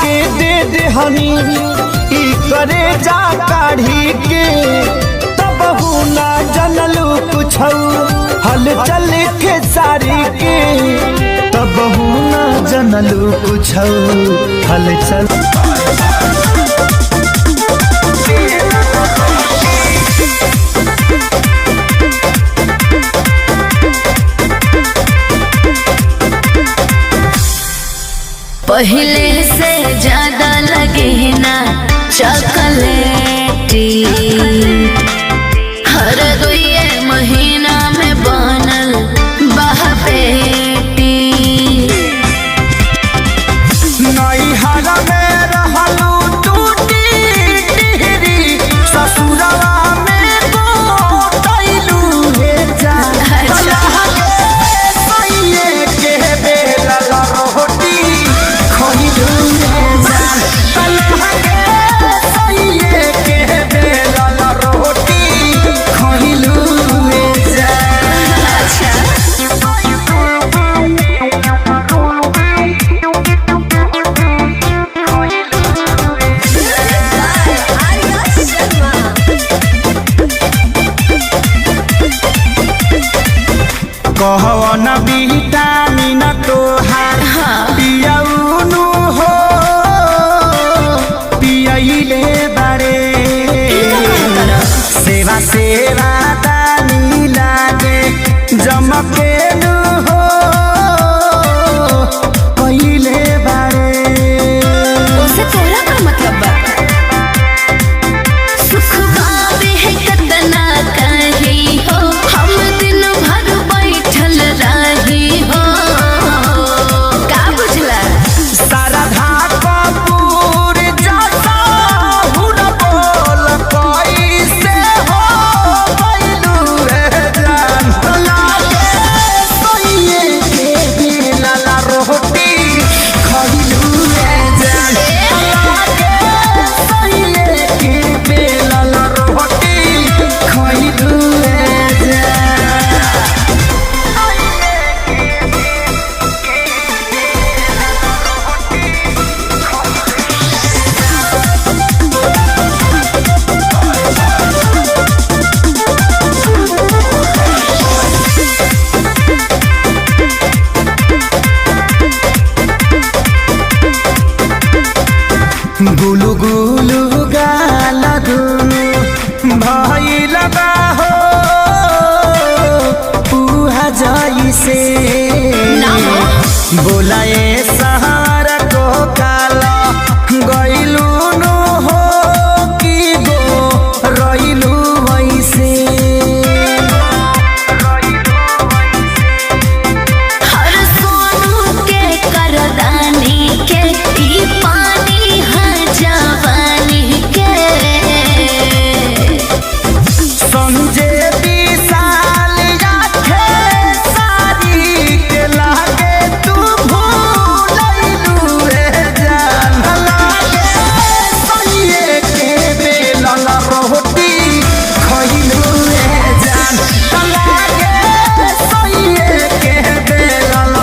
के दे दे हनी ई करे जा काढ़ी के तब ना जनलू कुछ हल चल के सारी के तब ना जनलू कुछ हल चल। पहले से ज्यादा लगे ना चॉकलेटी हर 2 महीना में बनल बहपेटी नैहरा में रहलू टूटी टिहरी ससुरवा में गोटैलू हे जा सैये के बेलल रोटी खइलू हे जा सैये के बेलल रोटी खइलू हे जा। कहवन विटामिन तोहार पियौनु हो पियैले बारे सेवा सेवा दानी लागे जमकेनु हो पहिले बारे। उसे तोरा का मतलब बा सुख बाबे है कतना कही हो हम दिन भर बैठल रही हो का बुझला शारदा कपूर जैसा हुन बोल कैसे हो गइलू रे जान लागे सैये के बेलल रोटी खइलू रे जान लागे सैये के बेलल रोटी खइलू रे जान। गुलु गुलु गाल दुनु भइल बा हो पुहा जइसे ना हो। बोलाए सहा